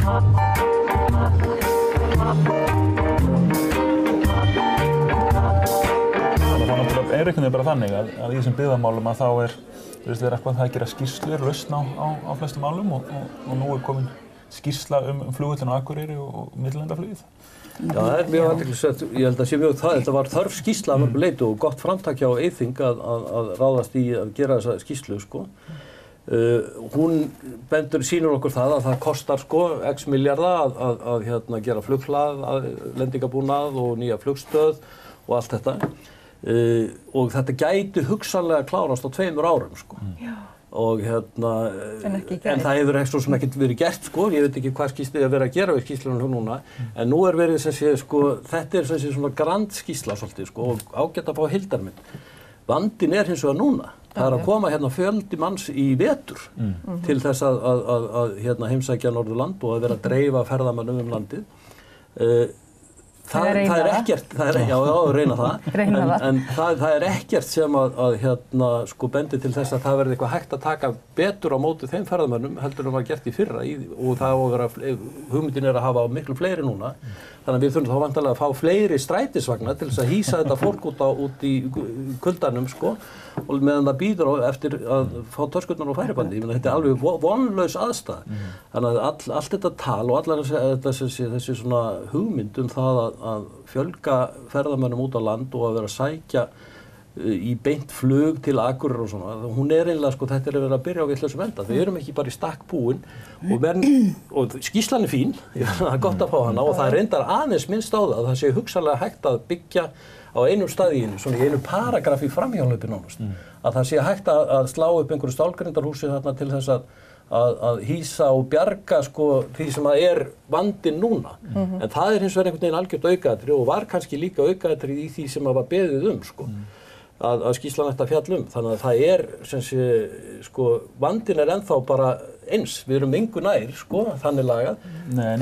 Einhvern veginn bara þannig að í þessum byggðamálum að þá virðist vera eitthvað það að gera skýrslur lausn á flestum málum og nú komin skýrsla flugvöllinn á Akureyri og millilandaflugið. Já, það mjög athyglisvert. Ég held að sé mjög það. Þetta var þörf skýrsla að mörgu leyti og gott framtak hjá Eyþing að ráðast í að gera þessa skýrslu, sko. Hún sýnir okkur það að það kostar sko x milljarða að gera flughlað, lendingabúnað og nýja flugstöð og allt þetta. Og þetta gæti hugsanlega klárast á 2 árum, sko. Já. Og en það hefur ekkert verið gert, sko. Ég veit ekki hvað skýrslu að vera að gera við skýrslunum núna. En nú verið sem sé, sko, þetta sem sé svona grand skýrsla svolítið, sko, og ágætt að fá heildarmynd. Vandinn hins vegar núna. Það að koma fjöldi manns í vetur til þess að heimsækja Norðurland og að vera að dreifa ferðamönnum landið. Það er ekkert, reyna það, en það er ekkert sem sko bendir til þess að það verði eitthvað hægt að taka betur á móti þeim ferðamönnum heldur en var gert í fyrra og það á að vera, hugmyndin að hafa miklu fleiri núna, þannig að við þurfum þá vantarlega að fá fleiri strætisvagna til þess að hýsa þetta fólk út í kuldanum, sko, og meðan það býður eftir að fá töskurnar og færibandi. Ég meina, þetta er alveg vonlaus aðstæða. Þannig að allt þetta tal og allar þessi svona hugmynd það að fjölga ferðamönnum út á land og að vera að sækja í beint flug til Akureyrar og svona, hún eiginlega, sko, þetta verið að byrja á vitlausum enda. Við erum ekki bara í stakk búin og skýrslan fín, það er gott að fá hana og það reyndar aðeins minnst á það að það sé hugsanlega hægt að byggja á einum staði svona í einu paragrafi framhjáhlaupi nánast. Að það sé hægt að slá upp einhverju stálgrindarhúsi þarna til þess að hýsa og bjarga, sko, því sem að vandinn núna. En það hins vegar einhvern veginn algjört aukaatriði og var kannski líka aukaatriði í því sem að var beðið sko. Að skýrslan ætti að fjalla Þannig að það sem sé, sko, vandinn ennþá bara eins. Við erum engu nær, sko, þannig lagað.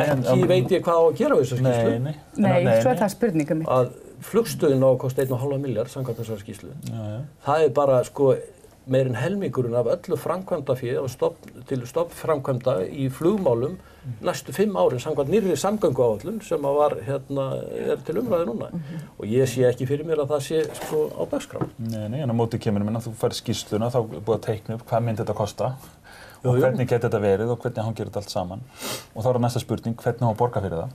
Ekki veit ég hvað á að gera við þessa skýrslu. Nei, svo það spurningum mitt. Að flugstöðin á að kosta 1,5 milljarð samkvæmt þessari skýrslu. Það bara, sko, meir en helmingurinn af öllu framkvæmdafé til stofnframkvæmda í flugmálum næstu 5 árin samkvæmt nýrri samgönguáætlun sem var til umræðu núna. Og ég sé ekki fyrir mér að það sé, sko, á dagskrá. Nei, en á móti kemur minna, þú færð skýrsluna, þá er búið að teikna upp hvað myndi þetta kosta og hvernig geti þetta verið og hvernig hangir þetta allt saman. Og þá er næsta spurning, hvernig á að borga fyrir það?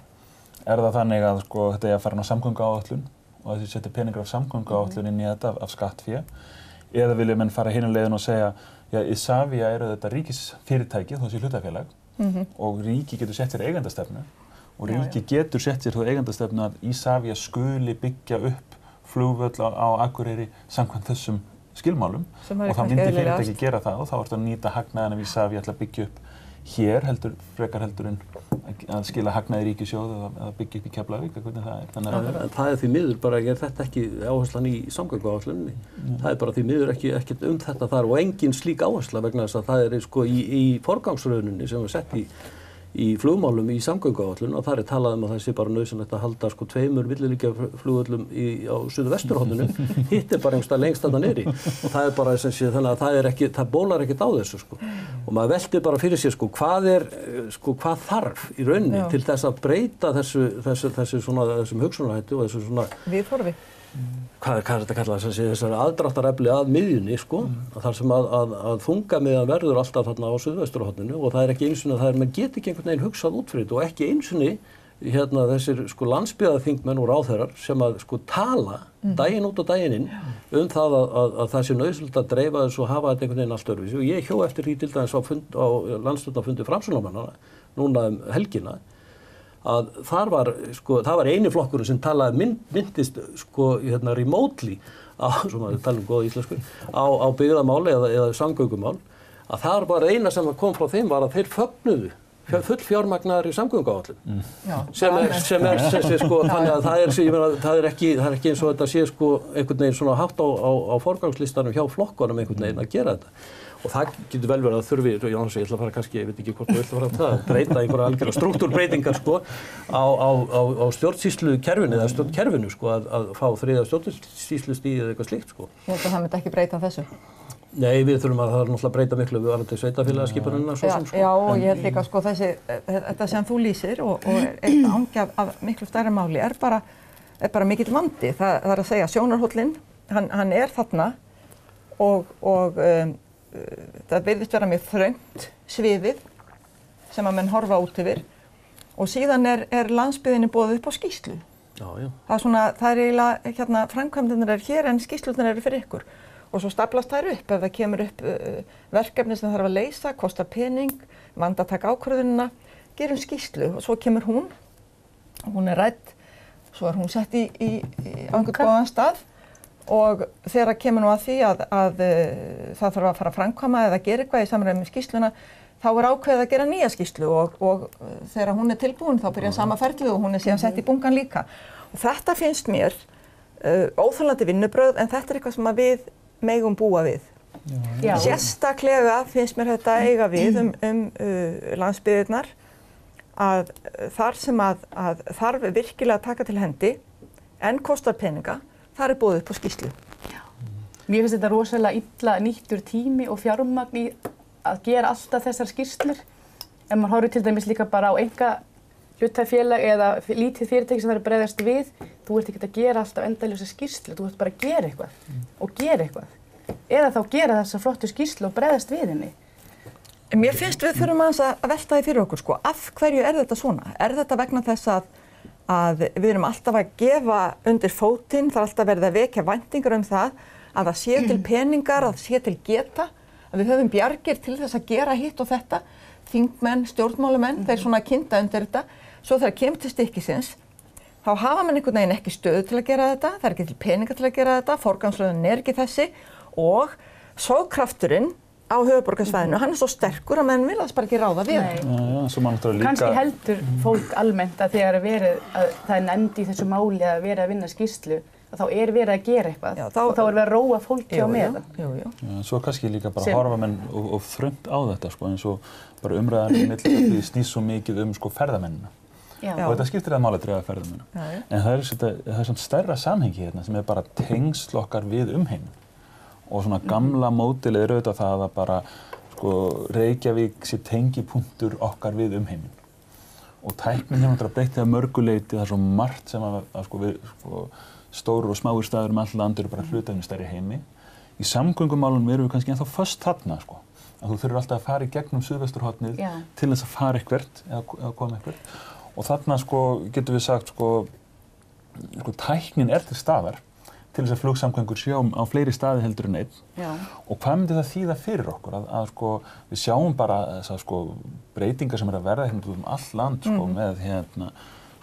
Það þannig að, sko, þetta að fara inn á samgönguáætlun og að þið setja peningar af samgönguáætlun inn í þetta af skattfé? Eða vilja menn fara hina leiðin og segja, já, Isavia þetta ríkisfyrirtæki, þó sé hlutafélag, og ríki getur sett sér eigendastefnu og ríki getur sett sér þá eigendastefnu að Isavia skuli byggja upp flugvöll á Akureyri samkvæmt þessum skilmálum og þá myndi fyrirtæki gera það og þá ertu að nýta hagnaðinn af Isavia til að byggja upp hér frekar heldur en að skila hagnaði ríkissjóð eða byggja upp í Keflavík, hvernig það Þannig það því miður bara, þetta ekki áherslan í samgönguáætluninni. Það bara því miður ekki þetta þar og engin slík áhersla vegna þess að það sko í forgangsröðuninni sem sett í flugmálum í samgönguáætlun og þar talað að það sé bara nauðsynlegt að halda sko 2 milliríkjaflugvöllum á suðvesturhorninu, hitt bara einhvers staðar lengst þarna niðri og það bara sem sé þannig að það bólar ekkert á þessu sko og maður veltir bara fyrir sér sko hvað þarf í rauninni til þess að breyta þessum hugsunarhætti og þessu svona viðhorfi. Hvað er þetta kallað, þessari aðdráttarefli að miðjunni, sko, þar sem að þungamiðjan verður alltaf þarna á suðvesturhorninu og það ekki einu sinni að maður geti ekki einhvern veginn hugsað út fyrir þetta og ekki einu sinni þessir sko landsbyggðarþingmenn og ráðherrar sem að sko tala daginn út og daginn inn það að það sé nauðsynlegt að dreifa þessu og hafa þetta einhvern veginn allt öðruvísi og ég hjó eftir því til dæmis á landsstjórnarfundi Framsóknarmannanna núna helgina að það var eini flokkurinn sem talaði myndist sko remotely svo maður tala góða íslensku á byggðamál eða samgöngumál að það var eina sem kom frá þeim var að þeir fögnuðu full fjármagnaðar í samgönguáætlun sem sko þannig að það er ekki eins og þetta sé sko einhvern veginn svona hátt á forgangslistanum hjá flokkunum einhvern veginn að gera þetta og það getur vel verið að þurfi, ég ætla að fara kannski, ég veit ekki hvort þú ætla að fara það, breyta einhverja algjörlega struktúrbreytingar sko á stjórnsýslukerfinu eða stjórnkerfinu sko að fá þriðja stjórnsýslustig eða eitthvað slíkt sko. Ég held að það myndi ekki breyta þessu. Nei, við þurfum að það er náttúrulega breyta miklu við varandi sveitafélagaskipunina svo sem sko. Já, og ég held líka sko þetta sem þú lýsir og angi af miklu stærra máli er bara mikill vandi. Það er að segja sjónarhóllinn, hann þarna og það virðist vera mjög þröngt sviðið sem að menn horfa út yfir og síðan er landsbyggðinni boðið upp á skýrslu. Já, já. Það er eiginlega framkvæmdirnar hér en skýrslurnar eru fyrir ykkur. Og svo staplast þær upp ef það kemur upp verkefni sem þarf að leysa, kostar pening, vanda að taka ákvörðunina, gerum skýrslu og svo kemur hún er rædd, svo er hún sett á einhvern góðan stað og þegar kemur nú að því að það þarf að fara að framkvæma eða gera eitthvað í samræmi með skýrsluna, þá er ákveðið að gera nýja skýrslu og þegar hún er tilbúin þá byrjar sama ferlið og hún er síðan sett í bunkan líka. Og þetta finnst mér óþolandi vinnubrögð en þetta er eitthvað sem að við megum búa við. Já. Sérstaklega finnst mér þetta eiga við landsbyggðirnar að þar sem að þarf virkilega að taka til hendi en kostar peninga, þar er boðið upp á skýrslu. Já. Mér finnst þetta rosalega illa nýttur tími og fjármagn í að gera alltaf þessar skýrslur. Ef maður horfir til dæmis líka bara á hlutafélag eða lítið fyrirtæki sem það er að bregðast við, þú ert ekki að gera alltaf endaljósa skýrslu, þú ert bara að gera eitthvað og gera eitthvað. Eða þá gera þessa flottu skýrslu og bregðast við henni. Mér finnst við þurfum aðeins að velta því fyrir okkur sko, af hverju er þetta svona? Er þetta vegna þess að við erum alltaf að gefa undir fótinn, það er alltaf verið að vekja væntingar það að það sé til peningar, að það sé til geta, að við höfum bjargir til þess að gera hitt og þetta, þingmenn, stjórnmálumenn, þeir svona kynda undir þetta. Svo þegar kemur til stykkisins, þá hafa menn einhvern veginn ekki stöðu til að gera þetta, það er ekki til peninga til að gera þetta, forgangsröðun er ekki þessi og sókrafturinn á höfuðborgarsvæðinu, hann er svo sterkur að menn virðast bara ekki ráða við. Kannski heldur fólk almennt að þegar það er nefnd í þessu máli að vera að vinna skýrslu, að þá er verið að gera eitthvað og þá er verið að róa fólki á meðan. Svo kannski líka bara horfa menn og þröngt á þetta sko, eins og bara umræðan milli snýst svo mikið sko ferðamennina. Og þetta skiptir það máli að dreifa ferðamennina. En það er svona stærra samhengi hérna sem er bara tengsl okkar við umheiminn. Og svona gamla mótilið er auðvitað það að bara sko Reykjavík sé tengipunktur okkar við umheiminn. Og tæknin hefur breytt að mörgu leyti, það er svo margt sem að stórir og smáir staðir all land eru bara hlutafni stærri heimi. Í samgöngumálunum erum við kannski ennþá föst þarna sko. Að þú þurfir alltaf að fara í gegnum suðvesturhornið til þess að fara eitthvert eða koma eitthvert. Og þarna sko getum við sagt sko tæknin er til staðar til þess að flugsamgöngur sjá á fleiri staði heldur en einn. Og hvað myndi það þýða fyrir okkur? Að sko við sjáum bara þessar sko breytingar sem að verða hérna all land sko með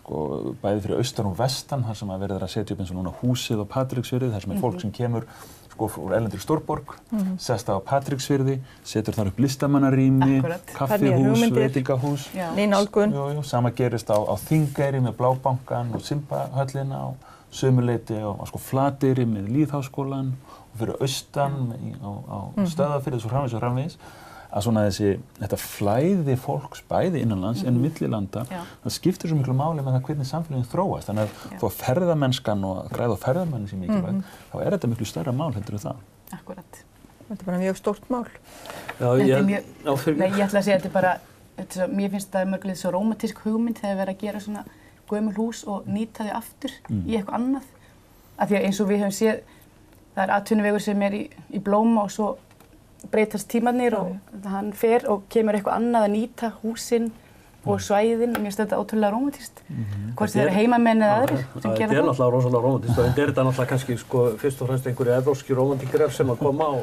sko bæði fyrir austan og vestan þar sem að verður að setja upp eins og núna húsið á Patreksfirði, þar sem er fólk sem kemur sko úr erlendri stórborg, sest á Patreksfirði, setur þar upp listamannarými, kaffihús, veitingahús. Nýnálgun. Sama gerist á Þingeyri með Blábankann og Simbahöllina og sömuleyti á sko Flateyri með Lýðháskólann og fyrir austan á Stöðvarfirði svo framvegis. Að svona þetta flæði fólks bæði innanlands en millilanda, það skiptir svo miklu máli með það hvernig samfélagin þróast. Þannig að þó að ferðamennskan og græða á ferðamennin sé mikilvægt, þá er þetta miklu stærra mál heldur en það. Akkurat. Þetta er bara mjög stórt mál. Ég ætla að segja þetta bara, mér finnst það mörgulega svo rómantísk hugmynd þegar verið að gera svona gömul hús og nýta þau aftur í eitthvað annað. Af því að eins og við höfum séð, það er atvinnuvegur sem er í blóma og svo breytast tímarnir og hann fer og kemur eitthvað annað að nýta húsin og svæðin. Mér finnst þetta ótrúlega rómantískt. Hvort það eru heimamenn eða aðrir sem gera það. Þetta er náttúrulega rosalega rómantískt og þetta er náttúrulega kannski sko fyrst og fremst einhverju evrópski rómantíkrar sem að koma og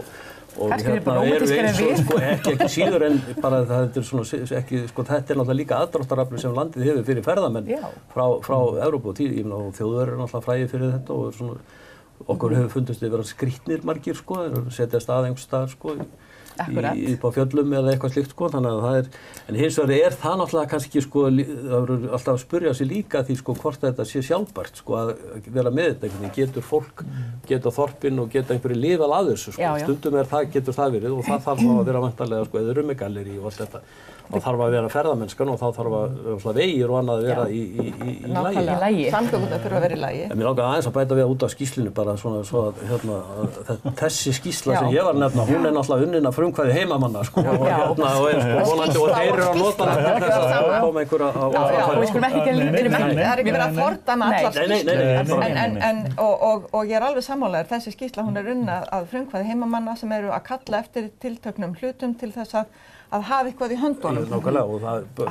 kannski er bara rómantískar en við. Sko ekki síður en bara þetta er svona ekki sko þetta er náttúrulega líka aðdráttarafli sem landið hefur fyrir ferðamenn frá Evrópu og þjóðverðir eru náttúrulega frægir fyrir þetta og svona okkur hefur fundist við vera skrýtnir margir sko, setja stað einhvers staðar sko. upp á fjöllum eða eitthvað slíkt sko, þannig að það en hins vegar það náttúrulega kannski sko, það verður alltaf að spyrja sig líka því sko hvort þetta sé sjálfbært sko að vera með þetta, getur fólk, getur þorpin og getur einhverju lifað að þessu sko, stundum getur það verið og það þarf að vera vantarlega sko, eða rummigalleri og allt þetta. Það þarf að vera ferðamennskan og þá þarf að vegir og annað að vera í lagi. Samgöngunar þurfa að vera í lagi. En mér langar aðeins að bæta við út af skýrslunni bara svona svo að þessi skýrsla sem ég var að nefna, hún náttúrulega unnin að frumkvæði heimamanna sko og vonandi og þeir eru að nota hana til þess að koma einhver á Já, við skulum ekki gera lítið það er ekki verið að fordæma allar skýrslur og ég er alveg sammálaður, þessi skýrsla hún er unnin að frumkvæði heimamanna sem eru að kalla eftir tilteknum hlutum til þess að hafa eitthvað í höndunum. Nákvæmlega og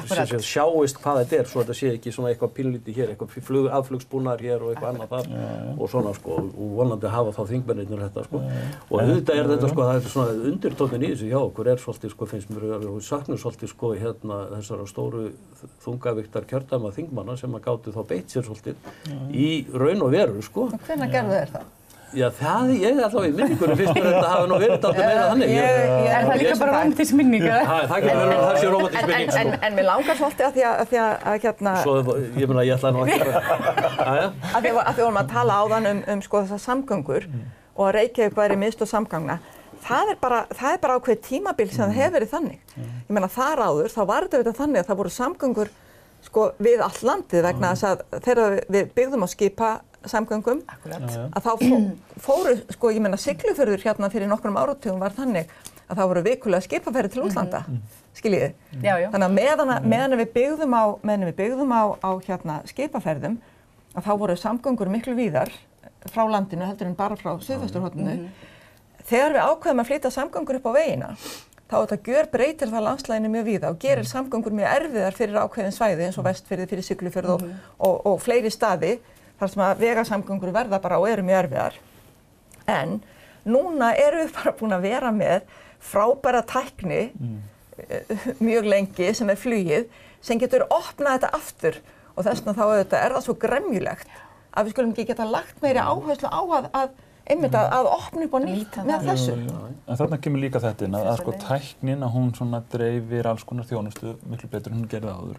það sjáist hvað þetta svo þetta sé ekki svona eitthvað pínlítið hér, eitthvað aðflugsbúnaður hér og eitthvað annað þar og svona sko og vonandi hafa þá þingmennirnir þetta sko og auðvitað þetta sko, það svona undirtónin í þessu hjá okkur svolítið sko, finnst mér við saknum svolítið sko þessara stóru þungavíktar kjördæma þingmanna sem að gátu þá beitt sér svolítið í raun og veru sko. Hvenær gerðu þeir það? Já, ég allavega í minningunum finnst mér þetta hafi nú verið dálítið meira þannig. Er það líka bara rómantísk minning? Það getur verið að það sé rómantísk minning, sko. En mér langar svolítið að því að hérna... Svo, ég meina, ég ætlaði nú ekki að... Að því vorum að tala áðan sko þessar samgöngur og að Reykjavík væri miðstöð samgangna. Það er bara ákveðið tímabil sem það hefur verið þannig. Ég meina, þar áður, þá var þetta þannig að það voru samgöngur sko við allt landið vegna þess að þegar við byggðum á skipasamgöngum að þá fóru, sko ég meina Siglufjörður hérna fyrir nokkrum áratugum var þannig að það voru vikulega skipaferðir til útlanda, skiljiði. Þannig að meðan við byggðum á hérna skipaferðum að þá voru samgöngur miklu víðar frá landinu heldur en bara frá suðvesturhorninu. Þegar við ákveðum að flytja samgöngur upp á vegina þá þetta gjörbreytir það landslæginu mjög víða og gerir samgöngur mjög erfiðar fyrir ákveðin svæði eins og Vestfirði fyrir Siglufjörð og fleiri staði þar sem að vegasamgöngur verða bara og eru mjög erfiðar. En núna erum við bara búin að vera með frábæra tækni mjög lengi sem flugið sem getur opnað þetta aftur og þess vegna þá auðvitað það svo gremjulegt að við skulum ekki geta lagt meiri áherslu á að opna upp á nýtt með þessu. En þarna kemur líka þetta inn að sko tæknin að hún svona dreifir alls konar þjónustu miklu betur en hún gerði áður.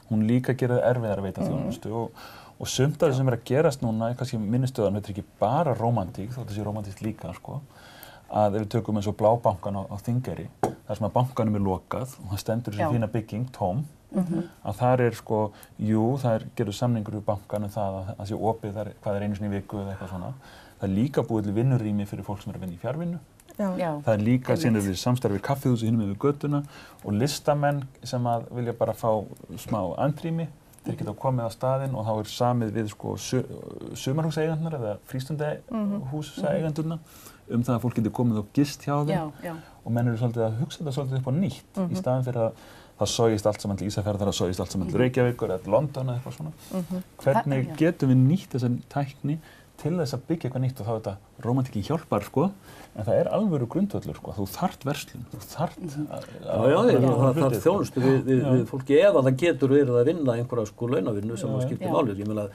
Hún líka gerði erfiðar að veita þjónustu og sumt af það sem að gerast núna kannski minnistöðan, þetta ekki bara rómantík, þótt það sé rómantískt líka sko, að ef við tökum eins og Blábankann á Þingeyri, þar sem að bankanum lokað og það stendur þessi fína bygging tóm, að þar sko, það gerðu samningur við bankann það að það sé opið hvað einu sinni í viku eða eitthvað svona. Það er líka búið til vinnurými fyrir fólk sem er að vinna í fjarvinnu. Það er líka síðan við samstarfið kaffihúsi hinum yfir götuna og listamenn sem að vilja bara fá smá andrými. Þeir geta komið á staðinn og þá er samið við sko sumarhúsaeigendurna eða frístundahúsaeigendurna það að fólk geti komið og gist hjá þeim og menn eru svolítið að hugsa þetta svolítið upp á nýtt í staðinn fyrir að það sogist allt saman til Ísafjarðar, það sogist allt saman til Reykjavíkur eða London eða eitthvað svona. Hvernig getum við nýtt þessa tækni til þess að byggja eitthvað nýtt og þá er þetta rómantíkin hjálpar sko, en það er alvöru grundvöllur sko, þú þarft verslun, þú þarft það þarf þjónustu við fólki ef að það getur verið að vinna einhverja sko launavinnu sem það skiptir máli, ég meina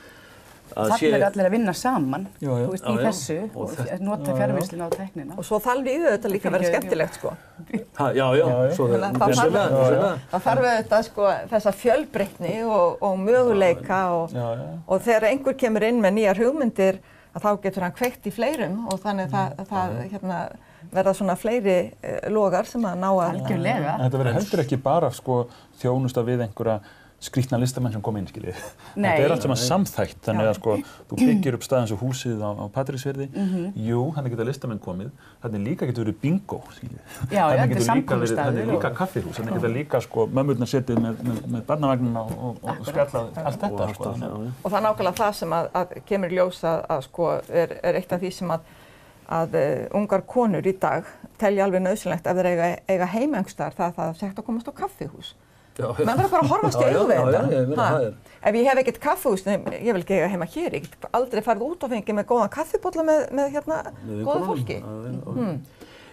Þarna er allir að vinna saman, þú veist, í þessu og nota fjarvinsluna og tæknina. Og svo þarf þetta líka að vera skemmtilegt sko. Svo það þarf þetta sko þessa fjölbreytni og möguleika og þegar einhver kemur inn með nýjar hugmyndir að þá getur hann kveikt í fleirum og þannig það verða svona fleiri logar sem að ná að... Algjörlega. Þetta verður heldur ekki bara sko þjónusta við einhverja skrýtna listamenn sem kom inn, skiljið. Þetta allt saman samþætt, þannig að sko, þú byggir upp staðins og húsið á Patreksfirði. Jú, þannig geta listamenn komið, þannig líka getur verið bingo, skiljið. Já, þetta er samkomustaður. Þannig líka kaffihús, þannig geta líka sko mömmurnar setið með barnavagnina og spjallað allt þetta, sko. Og það er nákvæmlega það sem að kemur í ljós að sko er eitt af því sem að ungar konur í dag telja alveg nauðsynlegt ef þeir eiga heima einhvers staðar, það er hægt að komast á kaffihús. Menn verður bara að horfast í augu við þetta. Ef ég hef ekkert kaffihús, ég vil ekki eiga heima hér, ég get aldrei farið út og fengið með góðan kaffibolla með góðu fólki.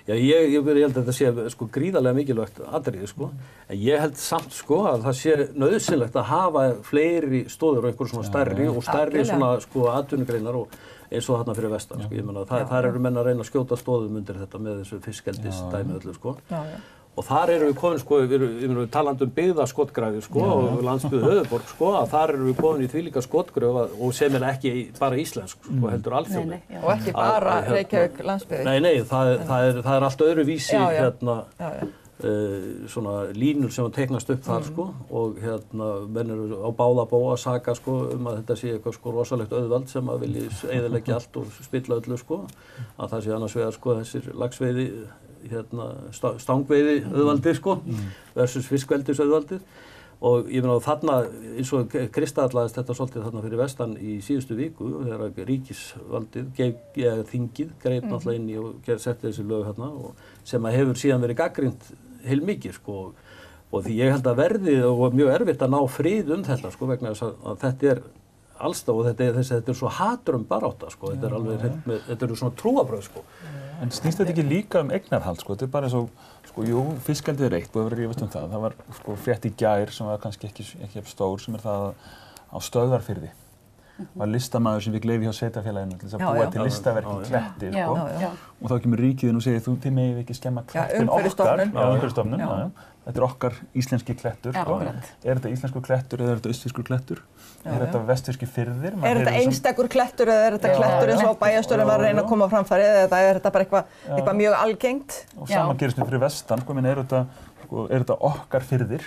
Já, ég held að þetta sé sko gríðarlega mikilvægt atriði sko, en ég held samt sko að það sé nauðsynlegt að hafa fleiri stóður og einhver svona stærri og stærri svona sko atvinnugreinar og eins og þarna fyrir vestan sko, ég meina þar eru menn að reyna að skjóta stóðum undir þetta með þessu fiskeldis dæmi öllu sko. Og þar eru við komin sko, við erum talandi byggðaskotgrafir sko og landsbyggð höfuðborg sko, að þar eru við komin í þvílíka skotgröf og sem ekki bara íslensk sko, heldur alþjóðleg. Og ekki bara Reykjavík landsbyggð. Nei, það er allt öðruvísi svona línur sem teiknast upp þar sko og menn eru á báða bóa að saka sko að þetta sé eitthvað sko rosalegt auðvald sem að vilji eyðileggja allt og spilla öllu sko, að það sé annars vegar sko þessir laxveiði stangveiði auðvaldið sko versus fiskveldis auðvaldið og ég meina þarna eins og kristallaðist þetta svolítið þarna fyrir vestan í síðustu viku þegar ríkisvaldið þingið greip náttúrulega inn í og setti þessi lög hérna og sem að hefur síðan verið gagnrýnt heilmikið sko og því ég held að verði og mjög erfitt að ná frið þetta sko vegna þess að þetta er allstað og þetta er svo hatrum barátta sko, þetta eru svona trúarbrögð sko. En snýst þetta ekki líka eignarhald sko, þetta er bara eins og sko, jú, fiskeldið er eitt, búið að vera rífast það. Það var sko frétt í gær sem var kannski ekki stór sem það á Stöðvarfirði. Var listamaður sem fikk leyfi hjá sveitarfélaginu til þess að búa til listaverk í Kletti sko. Og þá kemur ríkið og segir þú þið megið ekki skemma klettin okkar. Umhverfisstofnun. Þetta er okkar íslenski klettur sko. Er þetta íslenskur klettur eða er þetta austfirskur klettur? Er þetta vestfirski firðir? Er þetta einstakur klettur eða er þetta klettur eins og bæjarstjórinn var að reyna að koma á framfæri eða er þetta bara eitthvað mjög algengt? Og sama gerist fyrir vestan sko, er þetta okkar firðir?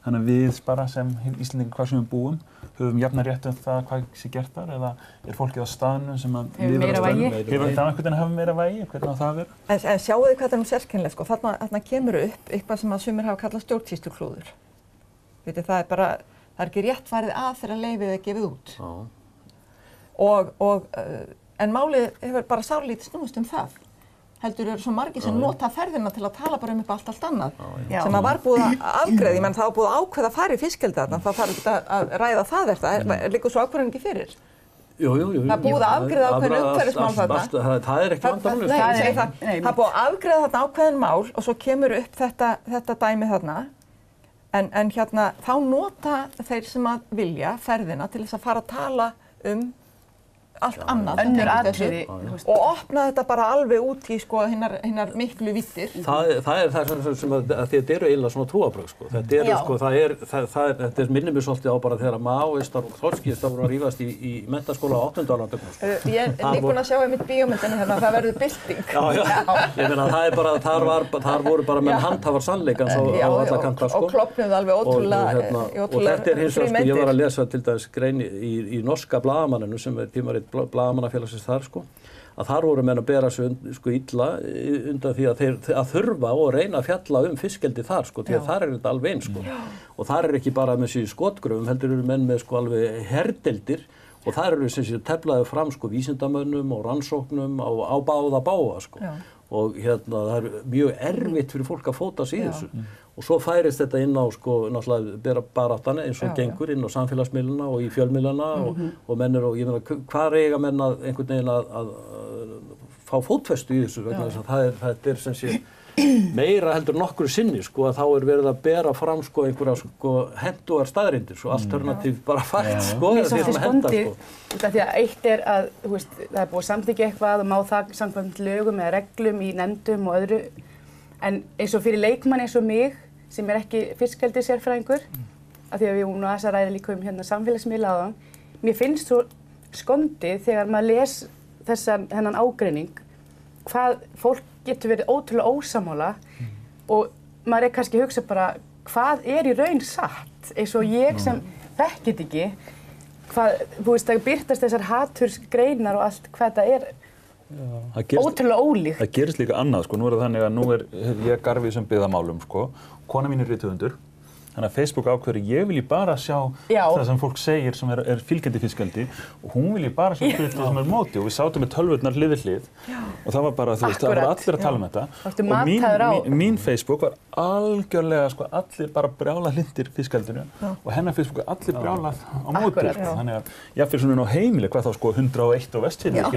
Þannig að við bara sem Íslendingar hvað sem við búum höfum jafna rétt það hvað sé gert þar eða er fólkið á staðnum sem að hefur meira vægi? Hefur það einhvern veginn að hafa meira vægi? Hvernig á það að vera? En sjáu þið hvað það er sérkennilegt sko, þarna kemur upp eitthvað sem að sumir hafa kallað stjórnsýsluklúður. Vitið, það er ekki rétt farið að þegar leyfið er gefið út. En málið hefur bara sárlítið snúist það. Heldur eru svo margir sem nota ferðina til að tala bara eitthvað allt annað sem að var búið að afgreiða, menn það var búið að ákveða að fara í fiskeldi þarna, það þarf ekki að ræða það liggur svo ákvörðun ekki fyrir. Jú. Það er búið að afgreiða ákveðin umhverfismál þarna. Það er ekki vandamál. Það er búið að afgreiða þarna ákveðin mál og svo kemur upp þetta dæmi þarna, en þá nota þeir sem að vilja ferðina til þess að fara að tala allt annað önnur atriði og opna þetta bara alveg út í sko hinnar miklu vittir. Það er það sem að þetta eru eiginlega svona trúarbrögð sko. Þetta minnir mér svolítið á bara þegar maóistar og þorskistar voru að rífast í menntaskóla á 8. áratugum sko. Ég er nýbúin að sjá einmitt bíómyndinni hérna, það verður bylting. Ég meina það er bara þar voru bara menn handhafar sannleikans á alla kanta sko. Og klofnuðu alveg ótrúlega og þetta er hins vegar sko, ég var að lesa til dæmis grein í norska blaðamanninu sem er tímarit blaðamannafélagsins þar sko, að þar voru menn að bera sig sko illa undan því að þeir að þurfa og reyna að fjalla fiskeldi þar sko, því að þar er þetta alveg eins sko. Og þar er ekki bara með þessi skotgröfum, heldur eru menn með sko alveg herdeildir og þar eru þessi teflaði fram sko vísindamönnum og rannsóknum á báða bága sko. Og það er mjög erfitt fyrir fólk að fóta sig í þessu. Og svo færist þetta inn á sko náttúrulega baráttan eins og gengur inn á samfélagsmiðlana og í fjölmiðlana og menn og ég meina hvar eiga menn að einhvern veginn að fá fótfestu í þessu vegna þess að þetta er sem sé meira heldur nokkru sinni sko að þá er verið að bera fram sko einhverja sko hentugar staðreyndir svo alternativ bara fakt sko því sem henda sko. Því að eitt er að það er búið samþykkja eitthvað og má það samkvæmt lögum eða reglum í nefndum og öðru en eins og fyrir leikmann eins og mig sem er ekki fiskeldissérfræðingur af því að við vorum nú aðeins að ræða líka samfélagsmiðla áðan. Mér finnst svo skondið þegar maður les þennan ágreining hvað fólk getur verið ótrúlega ósammála og maður kannski að hugsa bara hvað í raun satt eins og ég sem þekkit ekki það birtast þessar hatursgreinar og allt hvað það ótrúlega ólíkt. Það gerist líka annað sko, nú er það þannig að nú er ég garfið sem byggðamálum sko, kona mín er rithöfundur, Þannig að Facebook ákveður, ég vil bara sjá það sem fólk segir sem fylgjandi fiskeldi og hún vil bara sjá fiskeldi sem móti og við sátum með tölvurnar hlið við hlið og það var bara, þú veist, það var allir að tala um þetta og mín Facebook var algjörlega, sko, allir bara brjála hlindir fiskeldinu og hennar Facebook var allir brjálað á móti, sko, þannig að ég fyrir svona á heimili, hvað þá, sko, 101 á Vestfirði, þá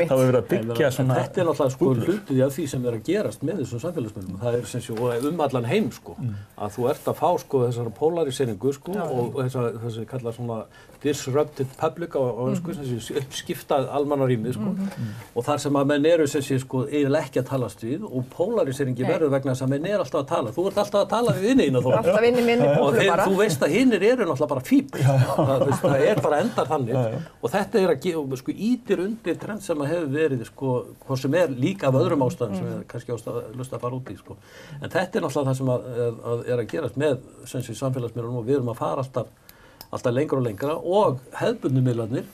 hefur verið að byggja svona. Þetta náttúrulega, sko, hlutið af því sem að gerast með þessum samfélagsmiðlum, það sem sé, og allan heim, sko, að þú ert að fá, sko, þessara polariseringu, sko, og þessi kalla svona disrupted public á önsku, þessi uppskiftað almannarými, sko, og þar sem að menn eru, sem sé, sko, eiginlega ekki að talast við og polariseringi verður vegna þess að menn alltaf að tala. Þú ert alltaf að tala við vinina þó. Alltaf inni minni bólu bara. Og þú veist að hinnir eru náttúrulega bara fíbl. Það bara endar þannig. Og þetta að sko, ítir undir trend sem að hefur verið, sko, hvað sem líka af öðrum ástæðum sem kannski lust að fara út í, sko. En þetta náttúrulega það sem að gerast með samfélagsmiðlunum og við erum að fara alltaf lengra og lengra og hefðbundnu miðlarnir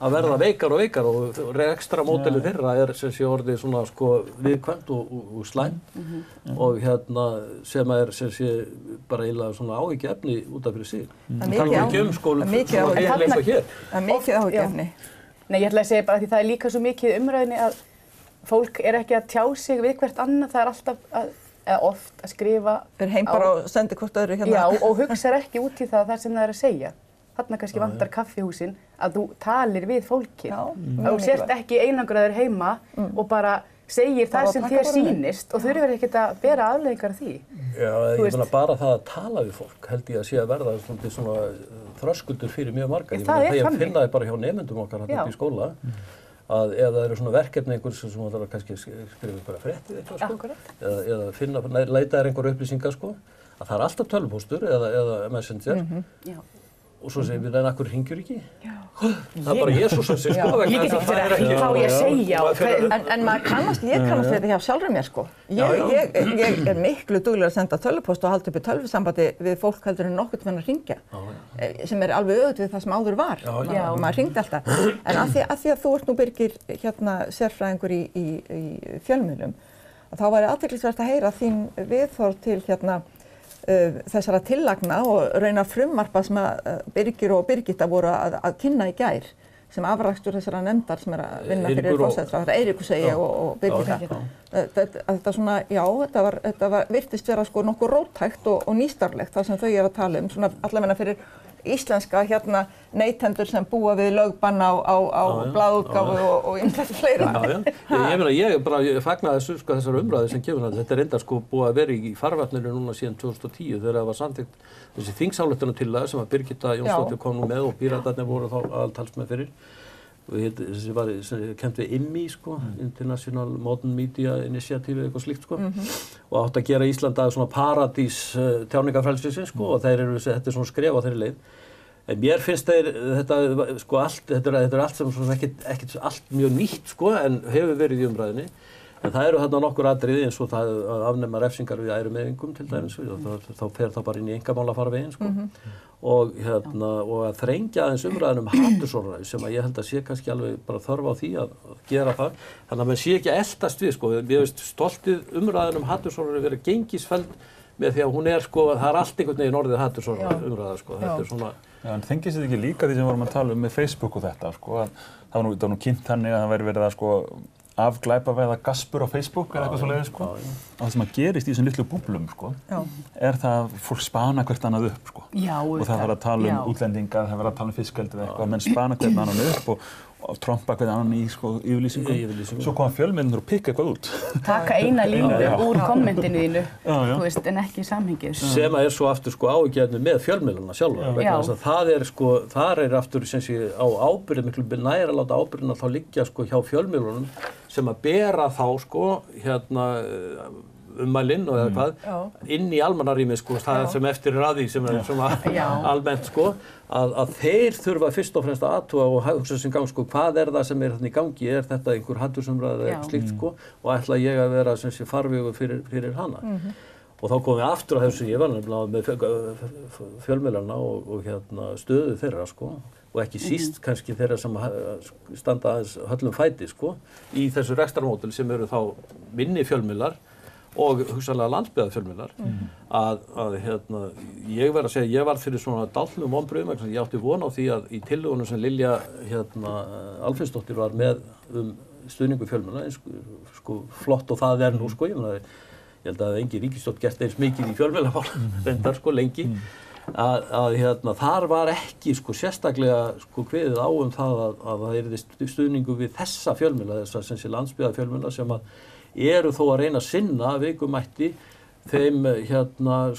að verða veikar og veikar og ekstra módelið þeirra sem sé orðið svona, sko, viðkvæmt og slæm og sem sem sé bara eiginlega svona áhyggjuefni út af fyrir sig. Það tala ekki sko, mikið áhyggjuefni. Nei, ég ætla að segja bara því það líka svo mikið umræðinni að fólk ekki að tjá sig við hvert annað, það alltaf eða oft að skrifa. Fyrir heim bara og sendi hvort öðru hérna. Já, og hugsar ekki út í það sem það að segja. Þarna kannski vantar kaffihúsin að þú talir við fólkið. Þú sért ekki einangraður heima og bara segir það sem þér sýnist og þurfir ekkert að bera afleiðingar af því. Já, ég meina bara það að tala við fólk held ég að sé að verða svona þröskuldur fyrir mjög marga. Ég meina þegar ég finna það bara hjá nemendum okkar hérna upp í skóla að ef það eru svona verkefni einhvers sem það þarf að kannski skrifa bara fréttið eitthvað, sko, eða leita einhverja upplýsingar, sko, að það alltaf tölvupóstur eða messenger. Og svo segir við, en akkur hringjur ekki? Það bara Jesús að segja, sko, ég get ekki hvað ég segja. En maður kannast við því hjá sjálfur mér, sko. Ég miklu duglegur að senda tölvupóst og halda uppi tölvusambandi við fólk heldur en nokkurn veginn að hringja. Sem alveg öðvitað við það sem áður var. Maður hringdi alltaf. En af því að þú ert nú Birgir sérfræðingur í fjölmiðlum, þá væri athyglisvert að heyra þín viðhorf til þessara tillagna og raunar frumvarpa sem að Birgir og Birgitta voru að kynna í gær sem afrakstur þessara nefndar sem að vinna fyrir forsætisráðherra, Eiríkur segi ég og Birgitta. Þetta svona, já, þetta virtist vera sko nokkuð róttækt og nýstarlegt það sem þau að tala svona allavega fyrir íslenska neytendur sem búa við lögbann á blaðútgáfu og ýmislegt fleira. Ég fagna þessu, sko, þessar umræður sem kemur þetta reyndar sko búið að vera í farvatninu núna síðan 2010 þegar það var samþykkt þessi þingsályktunartillaga sem að Birgitta Jónsdóttir kom nú með og Píratarnir voru þá aðaltalsmenn fyrir. Þessi var kennt við IMMI, sko, International Modern Media Initiative, eitthvað slíkt, sko, og átt að gera Ísland að svona paradís tjáningafrelsisins, sko, og þetta svona skref á þeirri leið. En mér finnst þetta er allt sem svona ekkert allt mjög nýtt, sko, en hefur verið í umræðinni. En það eru þarna nokkur atriði eins og það að afnema refsingar við ærumeiðingum til dæmis, þá fer það bara inn í einkamálafarveginn, sko. Og að þrengja aðeins umræðan hatursorðræðu sem að ég held að sé kannski alveg bara þörf á því að gera það. Þannig að maður sé ekki að eltast við, sko. Mér finnst stoltið umræðan hatursorðræðu vera gengisfelld með því að hún sko, það allt einhvern veginn orðið hatursorðræðu umræða, sko. Þetta svona. Já, en tengist þetta ekki líka því sem vorum að tala með Facebook og þetta, sko, að það var nú kynnt þannig að það væri verið að, sko, afglæpavæða gaspur á Facebook eða eitthvað svoleiðis, sko. Og það sem að gerist í þessum litlu búblum, sko, það að fólk spana hvert annað upp, sko. Og það var að tala útlendinga, það var að tala fiskeldi eða eitthvað, menn spana hvert annað upp og trompa hvert annan í, sko, yfirlýsingum. Svo koma fjölmiðlarnir og pikka eitthvað út. Taka eina línu úr kommentinu þínu, þú veist, en ekki í samhengið. Sem að svo aftur, sko, áhyggjuefni með fjölmiðlarna sjálfa. Vegna þess að það sko, þar aftur, sem sé, á ábyrgð, miklu nær að láta ábyrgðina þá liggja, sko, hjá fjölmiðlunum sem að bera þá, sko, ummælinn og eða hvað, inn í almannarými, sko, það sem eftir að því sem svona almennt, sko, að þeir þurfa fyrst og fremst að athuga og hugsa sem gang, sko, hvað það sem þarna í gangi, þetta einhver hatursumræða eða eitthvað slíkt, sko, og ætla ég að vera sem sé farvegur fyrir hana. Og þá komum við aftur að þessu, ég var nefnilega með fjölmiðlarna og stöðu þeirra, sko, og ekki síst kannski þeirra sem standa aðeins höllum fæti, sko, í þessu rekstrarmódeli sem eru þá minni fjölmiðlar og hugsanlega landsbyggðarfjölmiðlar að ég verð að segja, ég var fyrir svona dálitlegum vonbrigðum, ég átti von á því að í tillögunum sem Lilja Alfreðsdóttir var með stuðningu fjölmiðla, sko flott og það nú sko, ég held að engin ríkisstjórn gert eins mikið í fjölmiðlamál reyndar sko lengi að þar var ekki sko sérstaklega sko kveðið á það að það yrði stuðningu við þessa fjölmiðla, þessa sem sé landsbyggðarfjölmiðla sem að eru þó að reyna að sinna vikumætti þeim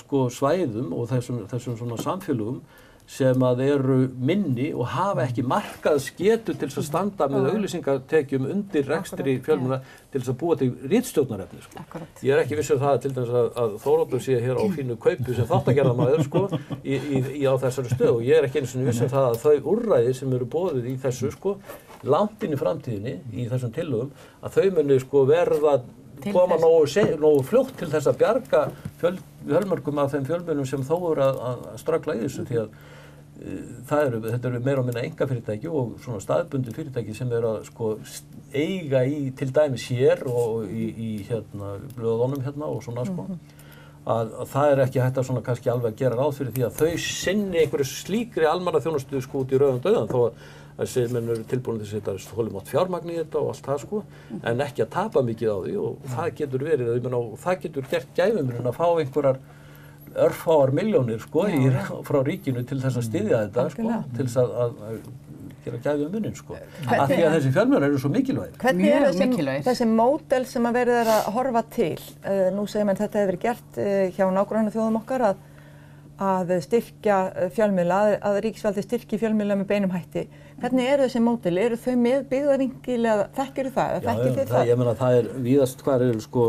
sko svæðum og þessum svona samfélögum sem að eru minni og hafa ekki markaðsgetu til þess að standa með auglýsingatekjum undir rekstri fjölmiðla til þess að búa til ritstjórnarefni sko. Ég ekki viss það til dæmis að Þóroddur sé hér á fínu kaupi sem þáttagerðarmaður sko á þessari stöð og ég ekki einu sinni viss það að þau úrræði sem eru boðið í þessu sko langt inn í framtíðinni í þessum tillögum að þau muni sko verða koma nógu fljótt til þess að bjarga fjölmörgum af þeim fjölmiðlum sem þó eru að ströggla í þessu því að þetta eru meira og minna einkafyrirtæki og svona staðbundin fyrirtæki sem eru að sko eiga í til dæmis hér og í blöðunum og svona sko að það ekki hægt að svona kannski alveg að gera ráð fyrir því að þau sinni einhverju slíkri almannaþjónustu sko út í rauðan dauðan þó að þessi menn eru tilbúin til að setja þolinmótt fjármagn í þetta og allt það sko en ekki að tapa mikið á því og það getur verið og það getur gert gæfumuninn að fá einhverjar örfáar milljónir sko frá ríkinu til þess að styðja þetta sko til þess að gera gæfumuninn sko af því að þessi fjölmiðlar eru svo mikilvægir. Hvernig er þessi módel sem að verið að horfa til? Nú segir menn þetta hefur verið gert hjá nágrannaþjóðum okkar að styrkja fjölmiðla, að ríkisvaldið styrki fjölmiðla með beinum hætti. Hvernig eru þessi módel? Eru þau með byggðarvingil eða þekkirðu það? Þekkið þið það? Ég meina það víðast hvar eru sko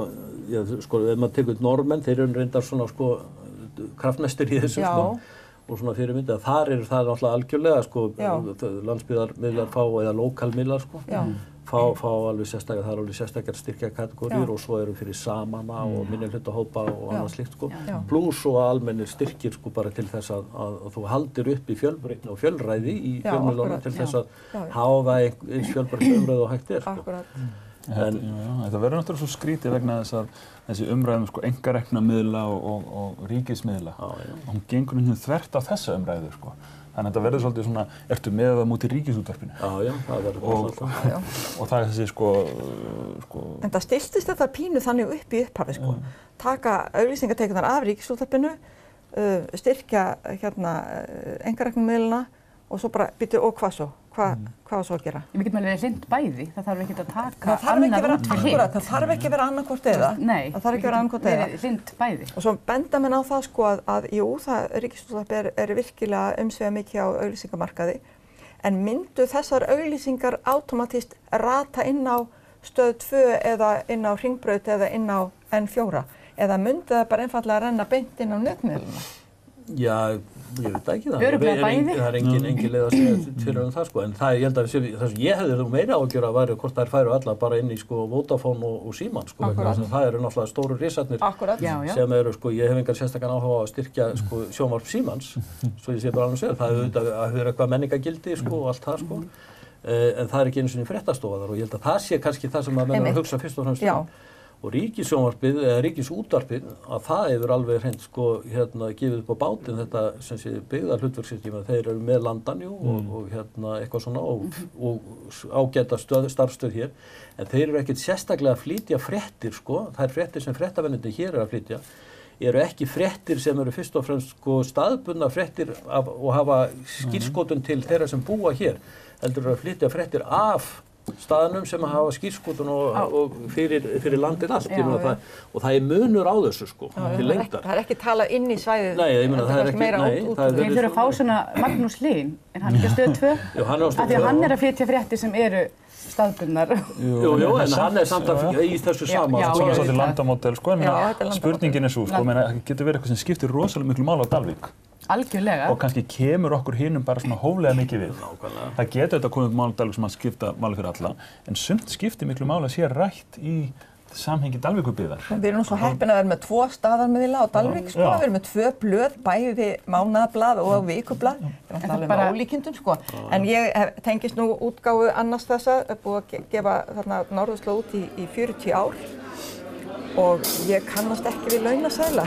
ef maður tekur Norðmenn, þeir eru reyndar svona sko kraftmestir í þessu sko og svona fyrirmyndi að þar eru það náttúrulega algjörlega sko landsbyggðarmiðlar fá eða lókalmiðlar sko fá alveg sérstakar, það eru alveg sérstakar styrkjakategóriur og svo eru fyrir samana og minnihlutahópa og annað slíkt sko pluss og almennir styrkir sko bara til þess að þú haldir upp í fjölbreytni og fjölræði í fjölmiðlunum til þess að hafa eins fjölbreytt umræðu og hægt sko. Þetta verður náttúrulega svo skrítið vegna þess að þessi umræðum sko einkarekna miðla og ríkismiðla hún gengur þvert á þessa umræðu sko þannig að þetta verður svolítið svona ertu með það múti ríkisútvarpinu það verður og það þessi sko En það stilltist þetta pínu þannig upp í upphafi sko taka auglýsingatekjurnar af ríkisútvarpinu styrkja einkarekna miðlana og svo bara býtu og hvað svo? Hvað svo að gera? Við getum alveg hlind bæði, það þarf ekki að taka annað út fyrir hinn. Það þarf ekki að vera annarkvort eða. Nei, það þarf ekki að vera annarkvort eða. Hlind bæði. Og svo benda menn á það sko að jú, ríkisútvarp er virkilega umsvifað mikið á auglýsingamarkaði, en myndu þessar auglýsingar átómatískt rata inn á stöð 2 eða inn á Hringbraut eða inn á N4, eða myndu það bara einfaldlega renna beint inn á netmiðluna? Já, ég veit ekki það. Örugglega bæði. Það engin leið að segja fyrir það sko, en það ég held að það sem ég hefði meira ágjör að væri hvort þær færu alla bara inn í sko Vodafone og Síman sko, vegna þess að það eru náttúrulega stóru risarnir sem eru sko, ég hef engan sérstakann áhuga á að styrkja sko sjónvarp Símans, svo ég sé bara alveg að segja, það hefur eitthvað menningagildi sko og allt það sko, en það ekki einu sinni fréttastofa þar og ég held að það sé kannski það sem að menn að hugsa fyrst og fremst og ríkissjónvarpið eða ríkisútvarpið að það hefur alveg hreint sko gefið upp á bátinn þetta sem sé byggðarhlutverksins þeir eru með landanjú og eitthvað svona og ágæta starfsstöð hér en þeir eru ekkert sérstaklega að flytja fréttir sko þær fréttir sem fréttavennirnir hér eru að flytja eru ekki fréttir sem eru fyrst og fremst sko staðbundna fréttir og hafa skírskotun til þeirra sem búa hér heldur að flytja fréttir af staðnum sem hafa skírskotun og fyrir landið allt og það munur á þessu sko til lengdar. Það ekki talað inn í svæðið. Nei, ég meina það ekki Þeir þurfa að fá svona Magnús Hlín en hann ekki að stöð 2 af því að hann að flytja fréttir sem eru staðbundnar. Jú, en hann samt í þessu sama. Svona svolítið landamódel sko en spurningin svo sko getur verið eitthvað sem skiptir rosalega miklu máli á Dalvík. Algjörlega. Og kannski kemur okkur hinum bara svona hóflega mikið við. Það getur þetta komið upp máli Dalvík sem að skipta máli fyrir alla, en sumt skiptir miklu máli að sé rætt í samhengi Dalvíkurbyggðar. Við erum nú svo heppin að vera með 2 staðarmiðla á Dalvík sko, við erum með 2 blöð, bæði mánaðarblað og vikublað. Það er alveg með ólíkindum sko. En ég tengist nú útgáfu annars þessa, búið að gefa þarna Norðurslóð út í 40 ár. og ég kannast ekki við launaseðla.